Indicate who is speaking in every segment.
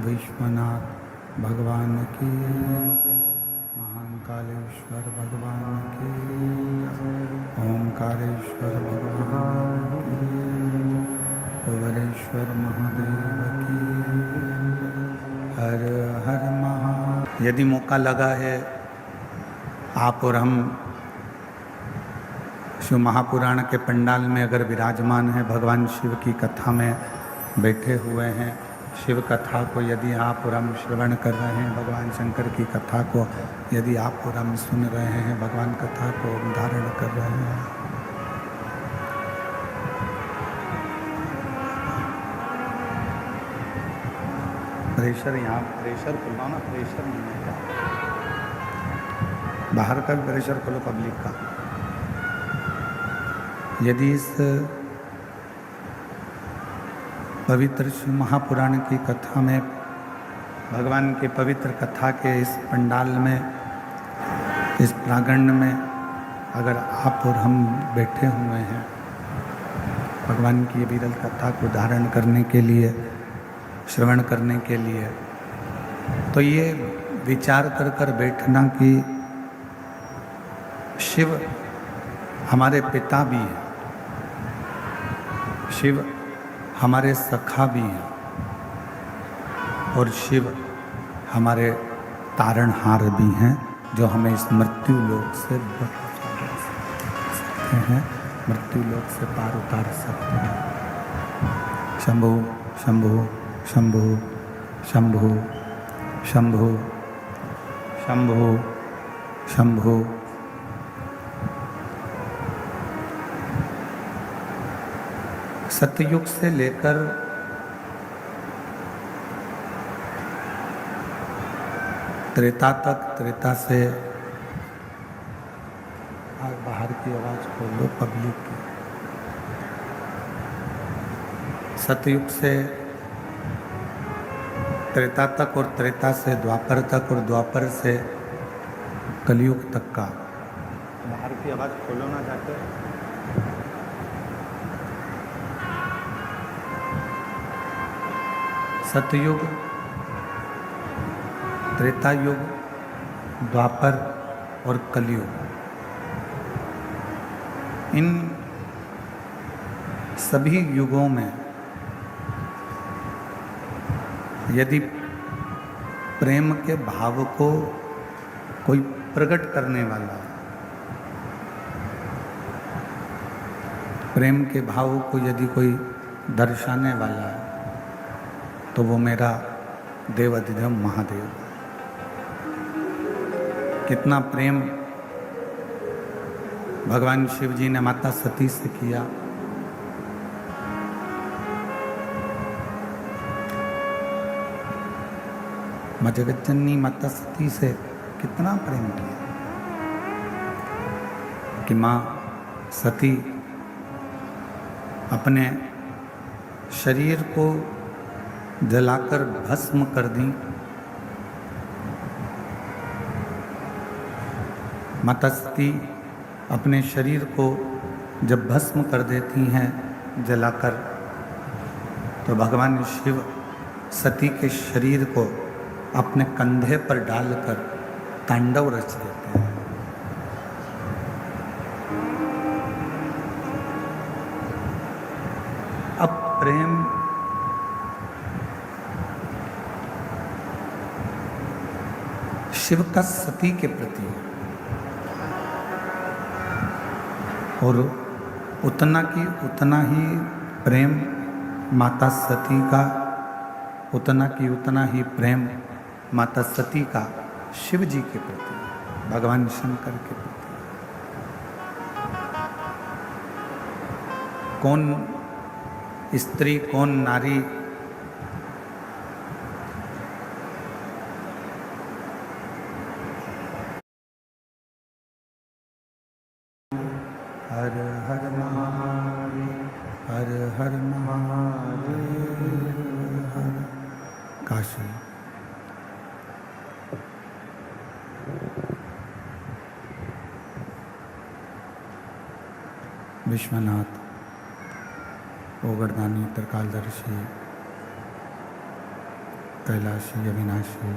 Speaker 1: विश्वनाथ भगवान की जय, महाकालेश्वर भगवान की जय, ओंकारेश्वर भगवान की जय, कुबेरेश्वर महादेव की जय। हर हर महा। यदि मौका लगा है, आप और हम शिव महापुराण के पंडाल में अगर विराजमान हैं, भगवान शिव की कथा में बैठे हुए हैं, शिव कथा को यदि आप और हम श्रवण कर रहे हैं, भगवान शंकर की कथा को यदि आप और हम सुन रहे हैं, भगवान कथा को धारण कर रहे हैं, प्रेशर यहाँ प्रेशर खुलना ना, प्रेशर नहीं है, बाहर का प्रेशर खोलो पब्लिक का। यदि इस पवित्र शिव महापुराण की कथा में, भगवान के पवित्र कथा के इस पंडाल में, इस प्रांगण में अगर आप और हम बैठे हुए हैं भगवान की विरल कथा को धारण करने के लिए, श्रवण करने के लिए। तो ये विचार कर कर बैठना कि शिव हमारे पिता भी हैं, शिव हमारे सखा भी हैं और शिव हमारे तारणहार भी हैं, जो हमें इस मृत्यु लोक से बचा सकते हैं, मृत्यु लोक से पार उतार सकते हैं। शंभु शंभु शंभु शंभु शंभु शंभु शंभु। सतयुग से लेकर त्रेता तक, त्रेता से बाहर की आवाज खोलो पब्लिक की। सतयुग से त्रेता तक और त्रेता से द्वापर तक और द्वापर से कलयुग तक का। बाहर की आवाज खोलो ना जाके। सतयुग, त्रेता युग, द्वापर और कलयुग, इन सभी युगों में यदि प्रेम के भाव को कोई प्रकट करने वाला, प्रेम के भाव को यदि कोई दर्शाने वाला है, तो वो मेरा देवाधिदेव महादेव। कितना प्रेम भगवान शिव जी ने माता सती से किया। माँ जगतजननी माता सती से कितना प्रेम किया कि माँ सती अपने शरीर को जलाकर भस्म कर दी। माता सती अपने शरीर को जब भस्म कर देती हैं जलाकर, तो भगवान शिव सती के शरीर को अपने कंधे पर डालकर तांडव रच देते हैं। अब प्रेम शिव का सती के प्रति है और उतना ही प्रेम माता सती का, उतना ही प्रेम माता सती का शिव जी के प्रति, भगवान शंकर के प्रति। कौन स्त्री, कौन नारी हर हर महादेव, हर हर महादेव, हर काशी। विश्वनाथ, ओगरदानी, त्रिकालदर्शी, कैलाशी, अविनाशी,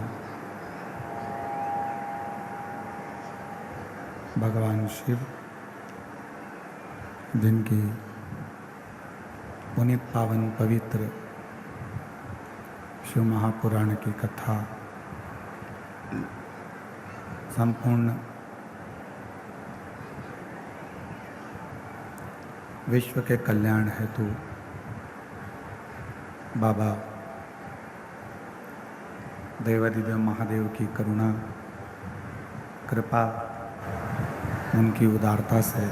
Speaker 1: भगवान शिव, जिनकी पुनीत पावन पवित्र शिव महापुराण की कथा संपूर्ण विश्व के कल्याण हेतु बाबा देवाधिदेव महादेव की करुणा, कृपा, उनकी उदारता से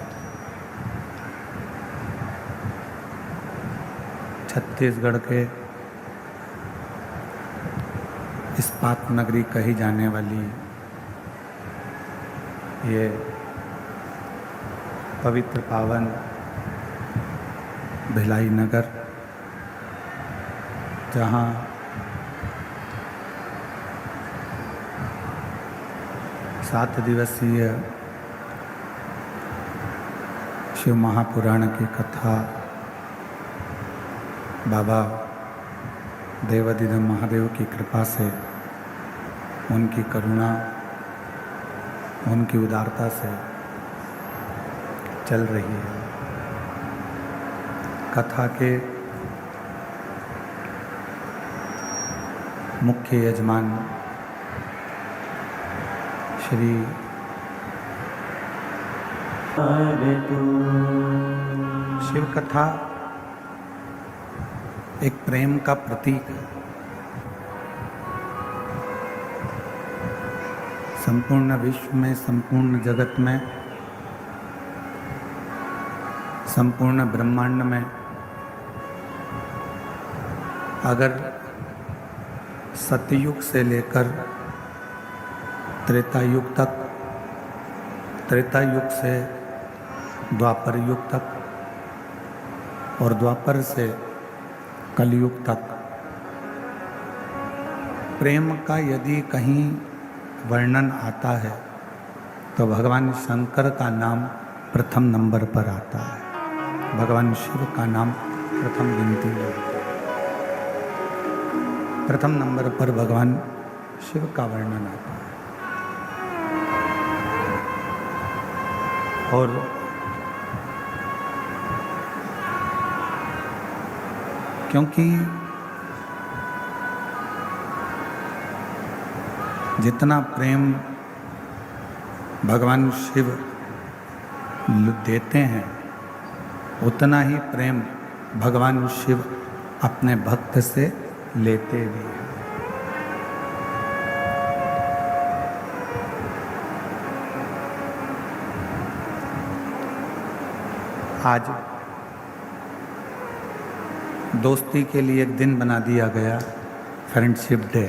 Speaker 1: छत्तीसगढ़ के इस्पात नगरी कही जाने वाली ये पवित्र पावन भिलाई नगर, जहाँ सात दिवसीय शिव महापुराण की कथा बाबा देवाधिदेव महादेव की कृपा से, उनकी करुणा, उनकी उदारता से चल रही है। कथा के मुख्य यजमान श्री शिव कथा एक प्रेम का प्रतीक है। संपूर्ण विश्व में, संपूर्ण जगत में, संपूर्ण ब्रह्मांड में अगर सतयुग से लेकर त्रेता युग तक, त्रेता युग से द्वापर युग तक और द्वापर से कलयुग तक प्रेम का यदि कहीं वर्णन आता है तो भगवान शंकर का नाम प्रथम नंबर पर आता है। भगवान शिव का नाम प्रथम गिनती में, प्रथम नंबर पर भगवान शिव का वर्णन आता है। और क्योंकि जितना प्रेम भगवान शिव देते हैं, उतना ही प्रेम भगवान शिव अपने भक्त से लेते भी हैं। आज दोस्ती के लिए एक दिन बना दिया गया, फ्रेंडशिप डे।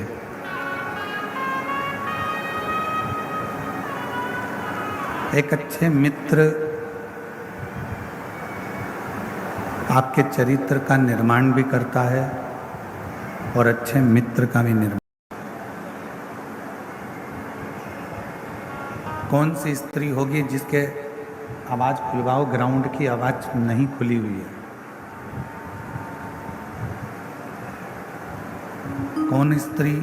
Speaker 1: एक अच्छे मित्र आपके चरित्र का निर्माण भी करता है और अच्छे मित्र का भी निर्माण। कौन सी स्त्री होगी जिसके आवाज खुलवाओ, ग्राउंड की आवाज नहीं खुली हुई है? कौन स्त्री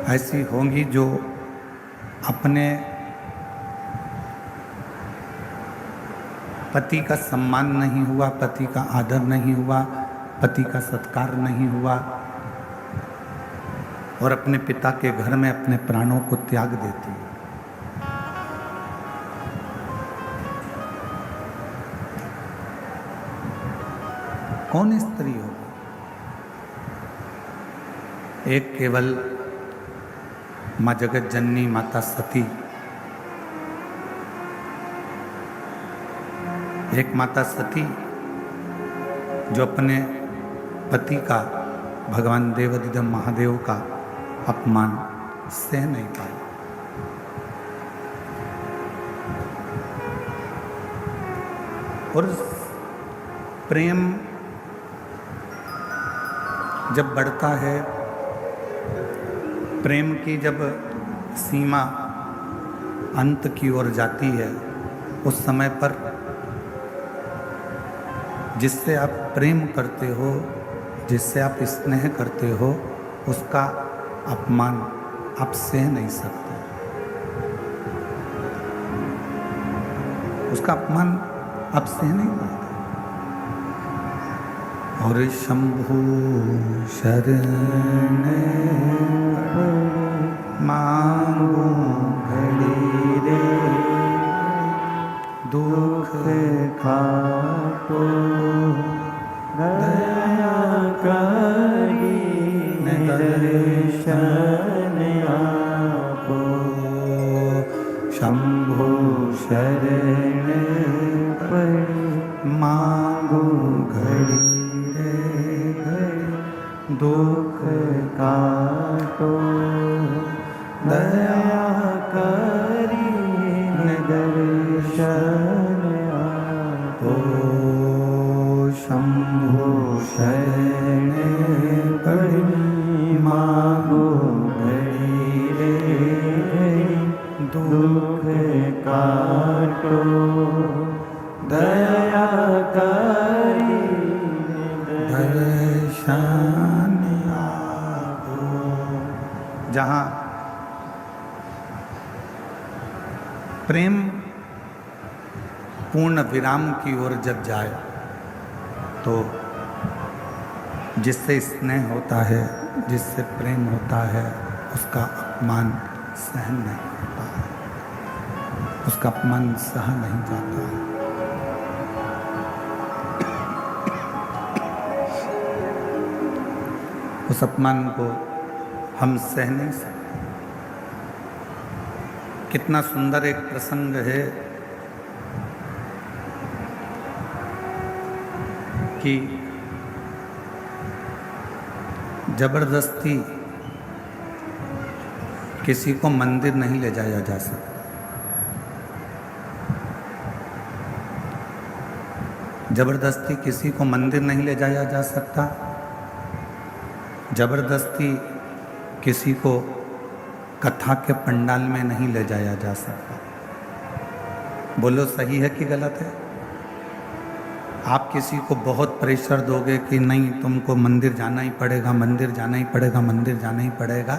Speaker 1: ऐसी होंगी जो अपने पति का सम्मान नहीं हुआ, पति का आदर नहीं हुआ, पति का सत्कार नहीं हुआ और अपने पिता के घर में अपने प्राणों को त्याग देती है? कौन स्त्री होगी? एक केवल माँ जगत जननी माता सती, एक माता सती जो अपने पति का, भगवान देवाधिदेव महादेव का अपमान सह नहीं पाई। और प्रेम जब बढ़ता है, प्रेम की जब सीमा अंत की ओर जाती है, उस समय पर जिससे आप प्रेम करते हो, जिससे आप स्नेह करते हो, उसका अपमान आप सह नहीं सकते, उसका अपमान आप सह नहीं पाते। और शंभु शरण मांगो घड़ी रे, दुख खाटो दया करी, दर्शन आपो। शंभु शरण पड़ी मांगो घड़ी, दुख काटो दया करी, दर्शन आपो। शंभु शरण पड़ी मांगो घड़ी रे, दुख काटो दया करी, दर्शन आपो। जहाँ प्रेम पूर्ण विराम की ओर जब जाए तो जिससे स्नेह होता है, जिससे प्रेम होता है, उसका अपमान सहन नहीं होता है, उसका अपमान सहा नहीं जाता है। उस अपमान को हम सह नहीं सकते। कितना सुंदर एक प्रसंग है कि जबरदस्ती किसी को मंदिर नहीं ले जाया जा सकता। जबरदस्ती किसी को मंदिर नहीं ले जाया जा सकता। जबरदस्ती किसी को कथा के पंडाल में नहीं ले जाया जा सकता। बोलो सही है कि गलत है? आप किसी को बहुत प्रेशर दोगे कि नहीं तुमको मंदिर जाना ही पड़ेगा, मंदिर जाना ही पड़ेगा, मंदिर जाना ही पड़ेगा,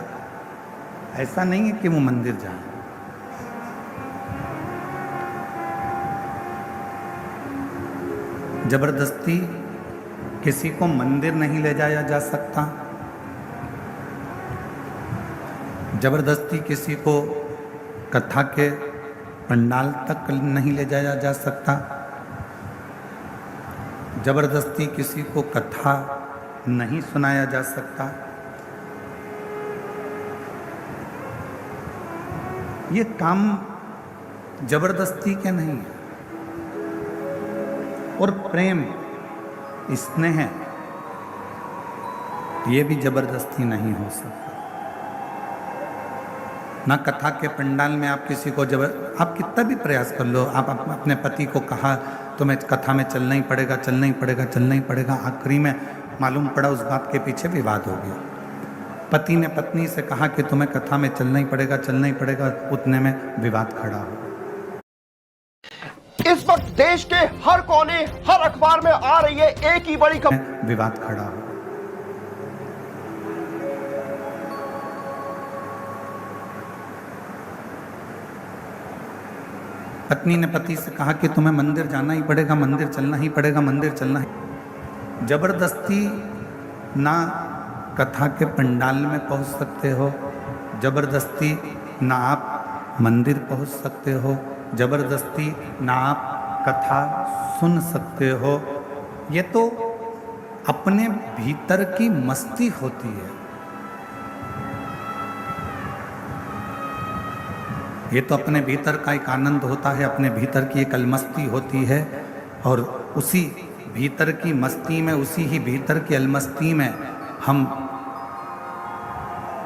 Speaker 1: ऐसा नहीं है कि वो मंदिर जाए। जबरदस्ती किसी को मंदिर नहीं ले जाया जा सकता। जबरदस्ती किसी को कथा के पंडाल तक नहीं ले जाया जा सकता। जबरदस्ती किसी को कथा नहीं सुनाया जा सकता। ये काम जबरदस्ती के नहीं है। और प्रेम, स्नेह, ये भी जबरदस्ती नहीं हो सकता। ना कथा के पंडाल में आप किसी को आप कितना भी प्रयास कर लो, आप अपने पति को कहा तुम्हें कथा में चलना ही पड़ेगा, चलना ही पड़ेगा, चलना ही पड़ेगा, आखिरी में मालूम पड़ा उस बात के पीछे विवाद हो गया। पति ने पत्नी से कहा कि तुम्हें कथा में चलना ही पड़ेगा, चलना ही पड़ेगा, उतने में विवाद खड़ा हो गया।
Speaker 2: इस वक्त देश के हर कोने, हर अखबार में आ रही है एक ही बड़ी खबर,
Speaker 1: विवाद खड़ा हो। पत्नी ने पति से कहा कि तुम्हें मंदिर जाना ही पड़ेगा, मंदिर चलना ही पड़ेगा, मंदिर चलना ही। जबरदस्ती ना कथा के पंडाल में पहुंच सकते हो, जबरदस्ती ना आप मंदिर पहुंच सकते हो, जबरदस्ती ना आप कथा सुन सकते हो। ये तो अपने भीतर की मस्ती होती है। ये तो अपने भीतर का एक आनंद होता है, अपने भीतर की एक अलमस्ती होती है। और उसी भीतर की मस्ती में, उसी ही भीतर की अलमस्ती में हम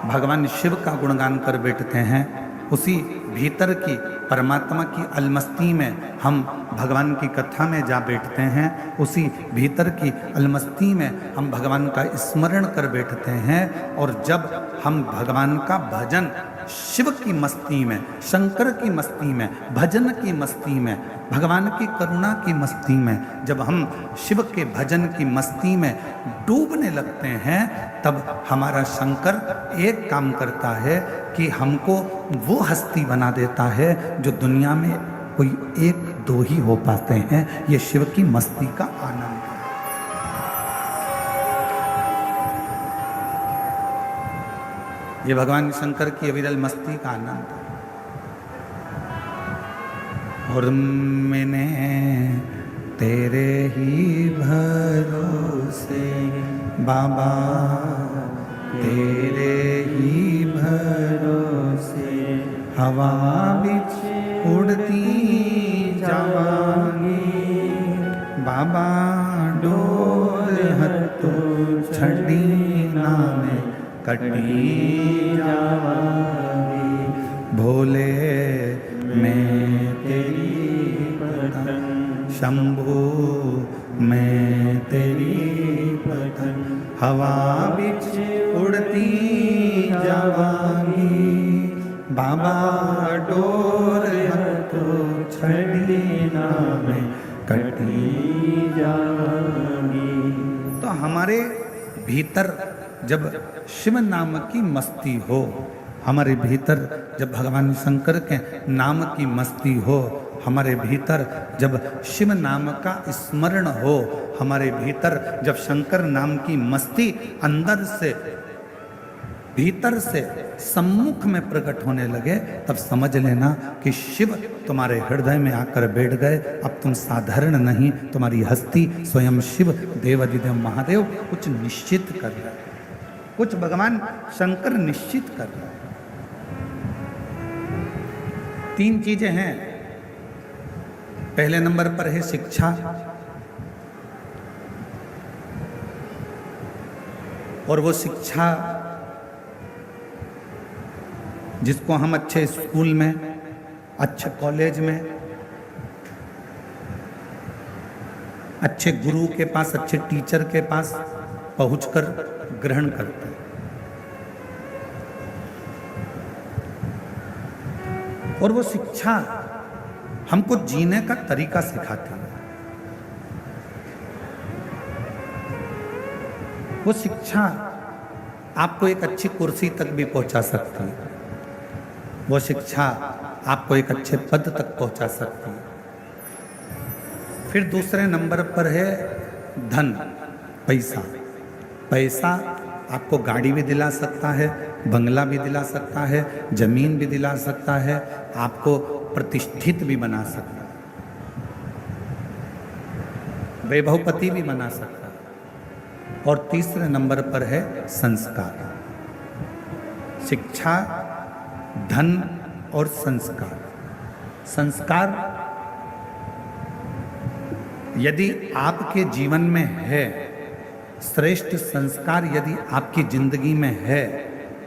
Speaker 1: भगवान शिव का गुणगान कर बैठते हैं। उसी भीतर की परमात्मा की अलमस्ती में हम भगवान की कथा में जा बैठते हैं। उसी भीतर की अलमस्ती में हम भगवान का स्मरण कर बैठते हैं। और जब हम भगवान का भजन शिव की मस्ती में, शंकर की मस्ती में, भजन की मस्ती में, भगवान की करुणा की मस्ती में, जब हम शिव के भजन की मस्ती में डूबने लगते हैं, तब हमारा शंकर एक काम करता है कि हमको वो हस्ती बना देता है जो दुनिया में कोई एक दो ही हो पाते हैं। ये शिव की मस्ती का आनंद है। ये भगवान शंकर की अविरल मस्ती का आनंद है। और मैंने तेरे ही भरोसे बाबा, तेरे ही भरोसे हवा बिच उड़ती जावांगी बाबा, डोर हत्तो छड़ी नामे कटी जावांगी। भोले मैं तेरी पतन, शंभू मैं तेरी पतन, हवा बिच उड़ती जावांगी बाबा, डोर हत्तो छड़ी नामे कटी जावांगी। तो हमारे भीतर जब शिव नाम की मस्ती हो, हमारे भीतर जब भगवान शंकर के नाम की मस्ती हो, हमारे भीतर जब शिव नाम का स्मरण हो, हमारे भीतर जब शंकर नाम की मस्ती अंदर से भीतर से सम्मुख में प्रकट होने लगे, तब समझ लेना कि शिव तुम्हारे हृदय में आकर बैठ गए। अब तुम साधारण नहीं, तुम्हारी हस्ती स्वयं शिव देवाधिदेव महादेव कुछ निश्चित कर रहे, कुछ भगवान शंकर निश्चित कर रहे। 3 चीजें हैं। पहले नंबर पर है शिक्षा, और वो शिक्षा जिसको हम अच्छे स्कूल में, अच्छे कॉलेज में, अच्छे गुरु के पास, अच्छे टीचर के पास पहुंचकर ग्रहण करते हैं, और वो शिक्षा हमको जीने का तरीका सिखाती है। वो शिक्षा आपको एक अच्छी कुर्सी तक भी पहुंचा सकती है, वो शिक्षा आपको एक अच्छे पद तक पहुंचा सकती है। फिर दूसरे नंबर पर है धन, पैसा। पैसा आपको गाड़ी भी दिला सकता है, बंगला भी दिला सकता है, जमीन भी दिला सकता है, आपको प्रतिष्ठित भी बना सकता है, वैभवपति भी बना सकता है। और तीसरे नंबर पर है संस्कार। शिक्षा, धन और संस्कार। संस्कार यदि आपके जीवन में है, श्रेष्ठ संस्कार यदि आपकी जिंदगी में है,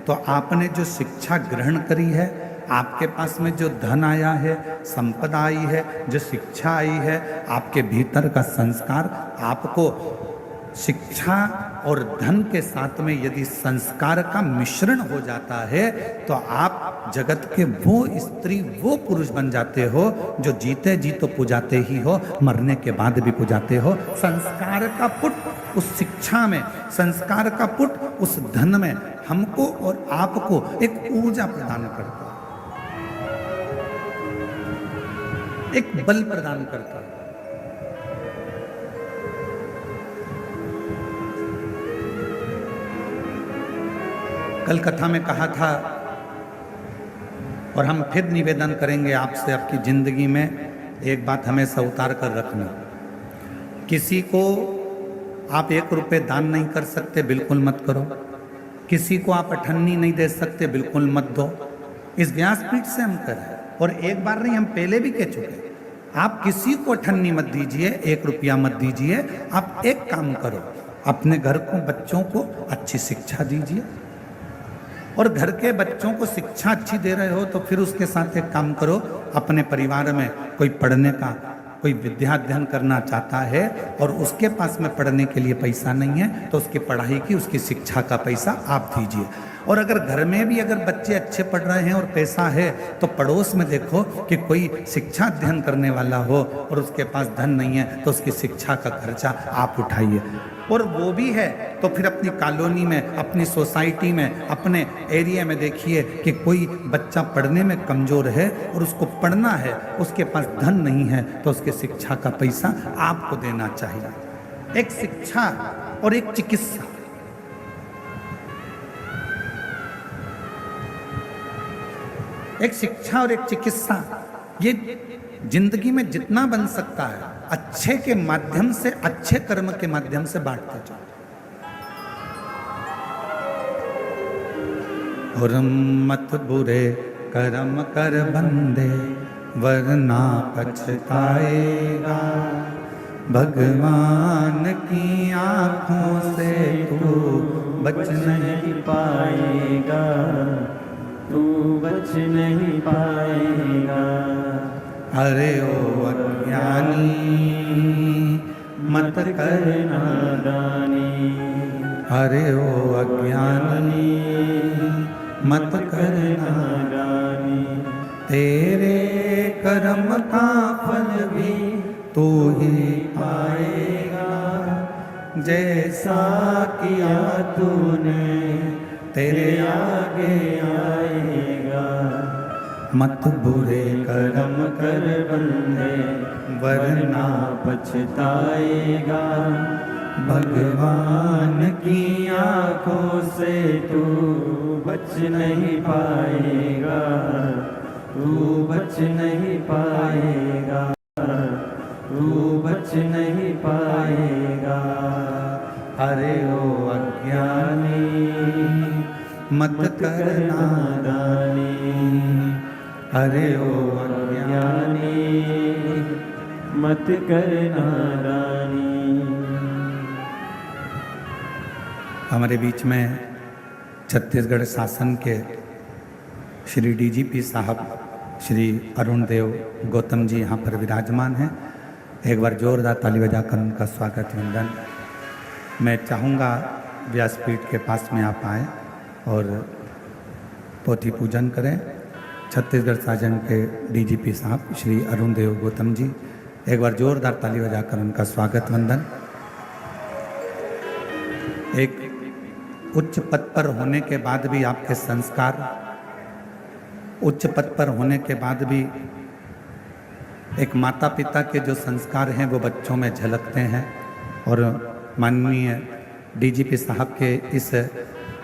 Speaker 1: तो आपने जो शिक्षा ग्रहण करी है, आपके पास में जो धन आया है, संपदा आई है, जो शिक्षा आई है, आपके भीतर का संस्कार, आपको शिक्षा और धन के साथ में यदि संस्कार का मिश्रण हो जाता है, तो आप जगत के वो स्त्री, वो पुरुष बन जाते हो जो जीते जी तो पुजाते ही हो, मरने के बाद भी पुजाते हो। संस्कार का पुट उस शिक्षा में, संस्कार का पुट उस धन में हमको और आपको एक ऊर्जा प्रदान करता है, एक बल प्रदान करता है। कल कथा में कहा था, और हम फिर निवेदन करेंगे आपसे, आपकी जिंदगी में एक बात हमेशा उतार कर रखना। किसी को आप 1 रुपये दान नहीं कर सकते, बिल्कुल मत करो। किसी को आप अठन्नी नहीं दे सकते, बिल्कुल मत दो। इस व्यासपीठ से हम कर रहे हैं, और एक बार नहीं, हम पहले भी कह चुके। आप किसी को अठन्नी मत दीजिए, 1 रुपया मत दीजिए। आप एक काम करो, अपने घर को, बच्चों को अच्छी शिक्षा दीजिए, और घर के बच्चों को शिक्षा अच्छी दे रहे हो तो फिर उसके साथ एक काम करो, अपने परिवार में कोई पढ़ने का, कोई विद्या अध्ययन करना चाहता है और उसके पास में पढ़ने के लिए पैसा नहीं है, तो उसकी पढ़ाई की, उसकी शिक्षा का पैसा आप दीजिए। और अगर घर में भी अगर बच्चे अच्छे पढ़ रहे हैं और पैसा है, तो पड़ोस में देखो कि कोई शिक्षा अध्ययन करने वाला हो और उसके पास धन नहीं है, तो उसकी शिक्षा का खर्चा आप उठाइए। और वो भी है तो फिर अपनी कॉलोनी में, अपनी सोसाइटी में, अपने एरिया में देखिए कि कोई बच्चा पढ़ने में कमज़ोर है और उसको पढ़ना है, उसके पास धन नहीं है, तो उसके शिक्षा का पैसा आपको देना चाहिए। एक शिक्षा और एक चिकित्सा, एक शिक्षा और एक चिकित्सा, ये जिंदगी में जितना बन सकता है अच्छे के माध्यम से, अच्छे कर्म के माध्यम से बांटते जाओ। और मत बुरे कर्म कर बंदे, वरना पछताएगा। भगवान की आंखों से तू बच नहीं
Speaker 3: पाएगा, तू बच नहीं पाएगा।
Speaker 1: अरे ओ अज्ञानी मत कर
Speaker 3: नादानी,
Speaker 1: अरे ओ अज्ञानी मत कर
Speaker 3: नादानी।
Speaker 1: तेरे कर्म का फल भी तू ही पाएगा। जैसा किया तूने तेरे आगे
Speaker 3: आएगा।
Speaker 1: मत बुरे
Speaker 3: कर्म कर बंदे
Speaker 1: वरना
Speaker 3: पछताएगा।
Speaker 1: भगवान
Speaker 3: की आंखों से तू बच नहीं पाएगा। तू बच नहीं पाएगा। तू बच नहीं पाएगा।
Speaker 1: अरे ओ अज्ञानी मत करना
Speaker 3: नादानी।
Speaker 1: अरे ओ अज्ञानी
Speaker 3: मत कर नादानी।
Speaker 1: हमारे बीच में छत्तीसगढ़ शासन के श्री डीजीपी साहब श्री अरुण देव गौतम जी यहाँ पर विराजमान हैं। एक बार जोरदार ताली बजाकर उनका स्वागत वंदन। मैं चाहूँगा व्यासपीठ के पास में आप आएँ और पोथी पूजन करें। छत्तीसगढ़ शासन के डीजीपी साहब श्री अरुण देव गौतम जी, एक बार जोरदार ताली बजाकर उनका स्वागत वंदन। एक उच्च पद पर होने के बाद भी आपके संस्कार, उच्च पद पर होने के बाद भी एक माता पिता के जो संस्कार हैं वो बच्चों में झलकते हैं। और माननीय डीजीपी साहब के इस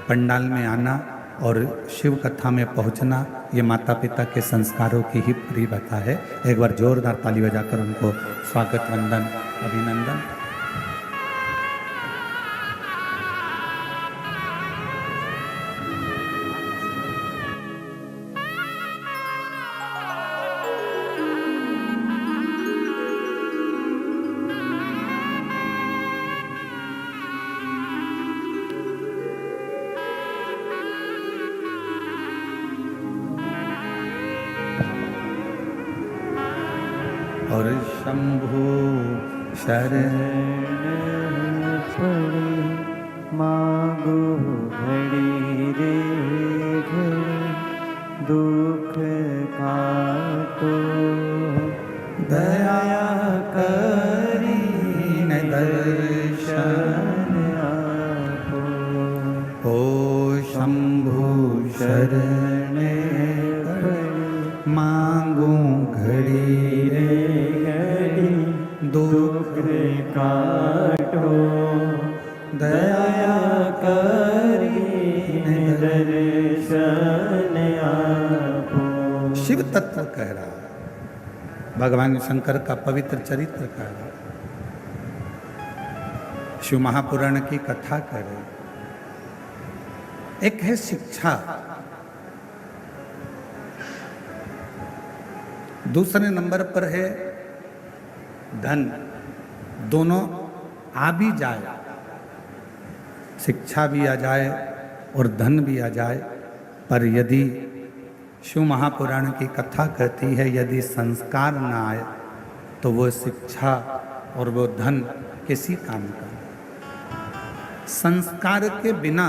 Speaker 1: पंडाल में आना और शिव कथा में पहुंचना, ये माता पिता के संस्कारों की ही परिभाषा है। एक बार जोरदार ताली बजाकर उनको स्वागत वंदन अभिनंदन। और शंभु शरण
Speaker 3: पड़ी मांगो घड़ी रे घड़ी दुख काटो।
Speaker 1: दया करी न दर्शन
Speaker 3: आपो।
Speaker 1: ओ शंभु शरण मांगू घड़ी रे दुख
Speaker 3: काटो। दया करी दर्शन आपो।
Speaker 1: शिव तत्व कह रहा है, भगवान शंकर का पवित्र चरित्र कह रहा है, शिव महापुराण की कथा कह रहे। एक है शिक्षा, दूसरे नंबर पर है धन। दोनों आ भी जाए, शिक्षा भी आ जाए और धन भी आ जाए, पर यदि शिव महापुराण की कथा कहती है यदि संस्कार ना आए तो वो शिक्षा और वो धन किसी काम का। संस्कार के बिना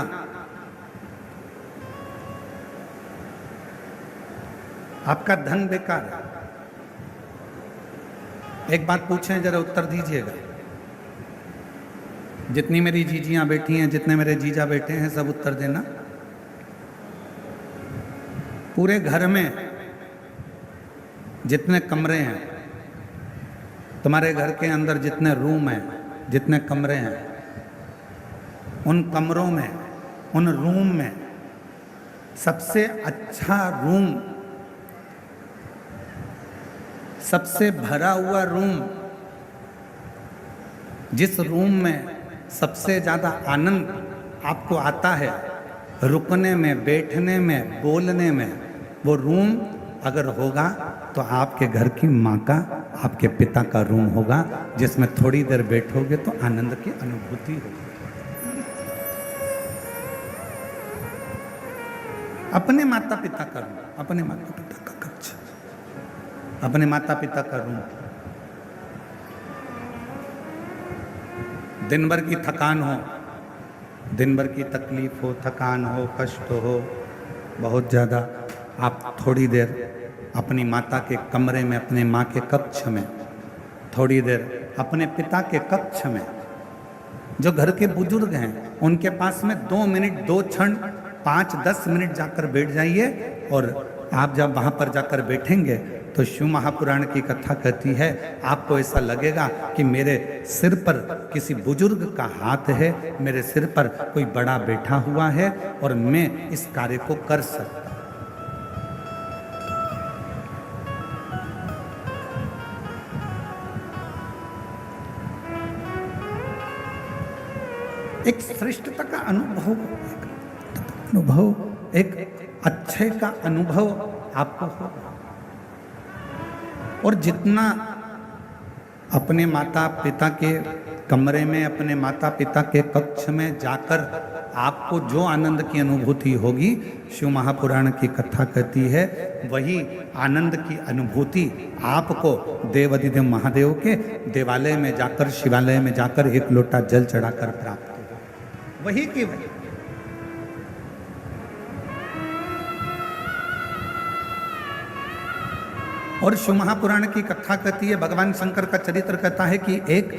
Speaker 1: आपका धन बेकार है। एक बात पूछें, जरा उत्तर दीजिएगा। जितनी मेरी जीजियां बैठी हैं, जितने मेरे जीजा बैठे हैं, सब उत्तर देना। पूरे घर में जितने कमरे हैं, तुम्हारे घर के अंदर जितने रूम हैं, जितने कमरे हैं, उन कमरों में, उन रूम में सबसे अच्छा रूम, सबसे भरा हुआ रूम, जिस रूम में सबसे ज़्यादा आनंद आपको आता है रुकने में, बैठने में, बोलने में, वो रूम अगर होगा तो आपके घर की माँ का, आपके पिता का रूम होगा, जिसमें थोड़ी देर बैठोगे तो आनंद की अनुभूति होगी। अपने माता पिता का रूम, अपने माता पिता का कक्ष, अपने माता पिता का रूम। दिन भर की थकान हो, दिन भर की तकलीफ हो, थकान हो, कष्ट हो बहुत ज़्यादा, आप थोड़ी देर अपनी माता के कमरे में, अपने माँ के कक्ष में, थोड़ी देर अपने पिता के कक्ष में जो घर के बुजुर्ग हैं उनके पास में 2 मिनट 2 क्षण 5-10 मिनट जाकर बैठ जाइए, और आप जब वहां पर जाकर बैठेंगे तो शिव महापुराण की कथा कहती है आपको ऐसा लगेगा कि मेरे सिर पर किसी बुजुर्ग का हाथ है, मेरे सिर पर कोई बड़ा बैठा हुआ है और मैं इस कार्य को कर सकता। एक श्रेष्ठता का अनुभव, एक अच्छे का अनुभव आपको होगा। और जितना अपने माता पिता के कमरे में, अपने माता पिता के कक्ष में जाकर आपको जो आनंद की अनुभूति होगी, शिव महापुराण की कथा कहती है वही आनंद की अनुभूति आपको देवाधिदेव महादेव के देवालय में जाकर, शिवालय में जाकर एक लोटा जल चढ़ाकर प्राप्त होगा। वही की वही। और शिव महापुराण की कथा कहती है, भगवान शंकर का चरित्र कहता है कि एक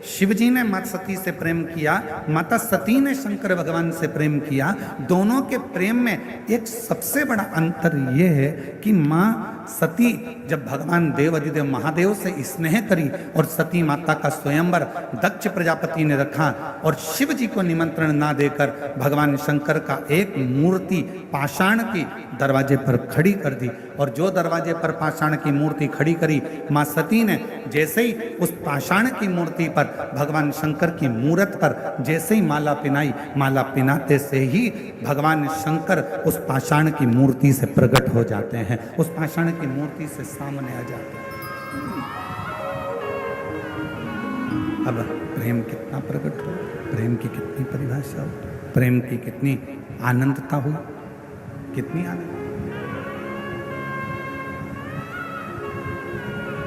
Speaker 1: शिवजी ने माता सती से प्रेम किया, माता सती ने शंकर भगवान से प्रेम किया। दोनों के प्रेम में एक सबसे बड़ा अंतर यह है कि माँ सती जब भगवान देवाधिदेव महादेव से स्नेह करी और सती माता का स्वयंवर दक्ष प्रजापति ने रखा और शिव जी को निमंत्रण ना देकर भगवान शंकर का एक मूर्ति पाषाण की दरवाजे पर खड़ी कर दी। और जो दरवाजे पर पाषाण की मूर्ति खड़ी करी, माँ सती ने जैसे ही उस पाषाण की मूर्ति पर, भगवान शंकर की मूर्त पर जैसे ही माला पिनाई, माला पिनाते से ही भगवान शंकर उस पाषाण की मूर्ति से प्रकट हो जाते हैं, उस पाषाण की मूर्ति से सामने आ जाते हैं। अब प्रेम कितना प्रकट हो, प्रेम की कितनी परिभाषा हो, प्रेम की कितनी आनंदता हो, कितनी आनंद।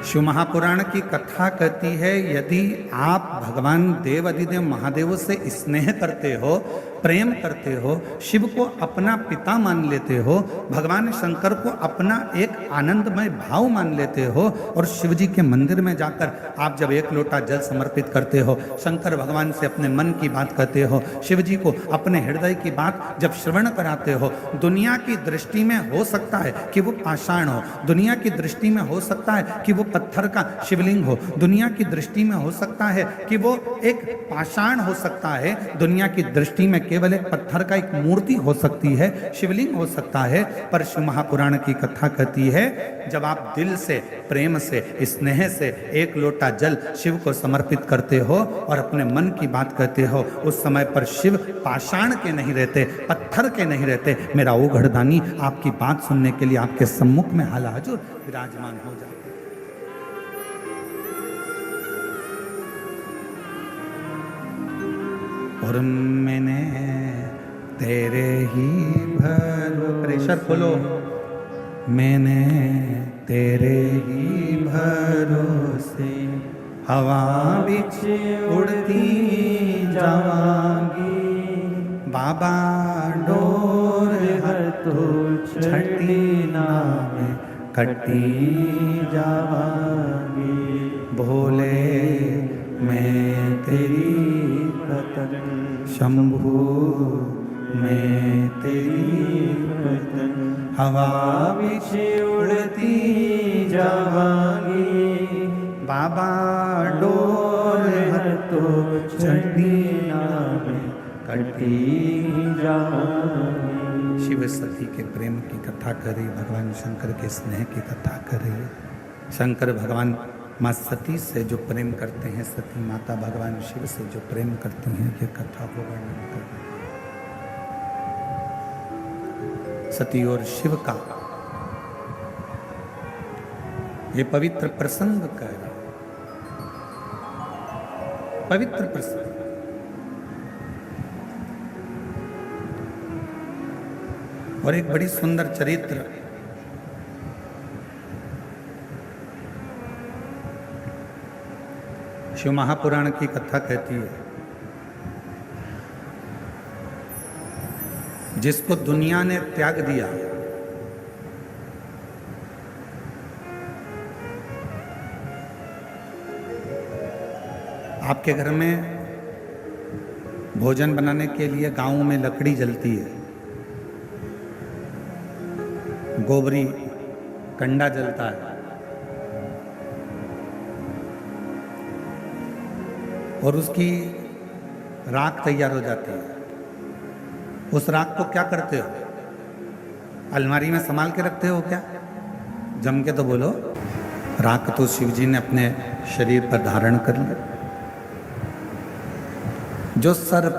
Speaker 1: शिव महापुराण की कथा कहती है यदि आप भगवान देवाधिदेव महादेव से स्नेह करते हो, प्रेम करते हो, शिव को अपना पिता मान लेते हो, भगवान शंकर को अपना एक आनंदमय भाव मान लेते हो, और शिव जी के मंदिर में जाकर आप जब एक लोटा जल समर्पित करते हो, शंकर भगवान से अपने मन की बात कहते हो, शिव जी को अपने हृदय की बात जब श्रवण कराते हो, दुनिया की दृष्टि में हो सकता है कि वो पाषाण हो, दुनिया की दृष्टि में हो सकता है कि वो पत्थर का शिवलिंग हो, दुनिया की दृष्टि में हो सकता है कि वो एक पाषाण हो सकता है, दुनिया की दृष्टि में केवल एक पत्थर का एक मूर्ति हो सकती है, शिवलिंग हो सकता है, पर शिव महापुराण की कथा कहती है जब आप दिल से, प्रेम से, स्नेह से एक लोटा जल शिव को समर्पित करते हो और अपने मन की बात कहते हो, उस समय पर शिव पाषाण के नहीं रहते, पत्थर के नहीं रहते, मेरा वो घड़दानी आपकी बात सुनने के लिए आपके सम्मुख में हाला हजूर विराजमान हो जाते। और मैंने तेरे ही प्रेशर खोलो, मैंने तेरे ही भरोसे हवा बिच उड़ती जावांगी, बाबा डोर हर तो छठी नाम कटी जावांगी, भोले मैं तेरी कतन, शंभू मैं तेरी कतन, हवा बिच उड़ती जावांगी, बाबा डोर हर तो छठी नाम कटी जावांगी। शिव सती के प्रेम की कथा करी, भगवान शंकर के स्नेह की कथा करी। शंकर भगवान माँ सती से जो प्रेम करते हैं, सती माता भगवान शिव से जो प्रेम करती हैं, ये कथा को वर्णन कर रहे हैं। सती और शिव का ये पवित्र प्रसंग कह रहे, पवित्र प्रसंग। और एक बड़ी सुंदर चरित्र शिव महापुराण की कथा कहती है, जिसको दुनिया ने त्याग दिया, आपके घर में भोजन बनाने के लिए गांव में लकड़ी जलती है, गोबरी कंडा जलता है, और उसकी राख तैयार हो जाती है। उस राख को क्या करते हो? अलमारी में संभाल के रखते हो क्या? जम के तो बोलो। राख तो शिव जी ने अपने शरीर पर धारण कर लिया। जो सर्प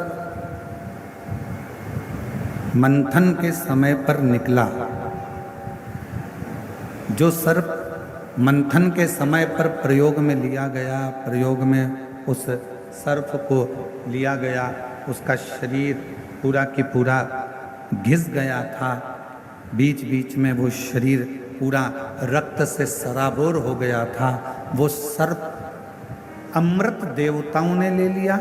Speaker 1: मंथन के समय पर निकला, जो सर्प मंथन के समय पर प्रयोग में लिया गया, प्रयोग में उस सर्प को लिया गया, उसका शरीर पूरा की पूरा घिस गया था, बीच बीच में वो शरीर पूरा रक्त से सराबोर हो गया था। वो सर्प अमृत देवताओं ने ले लिया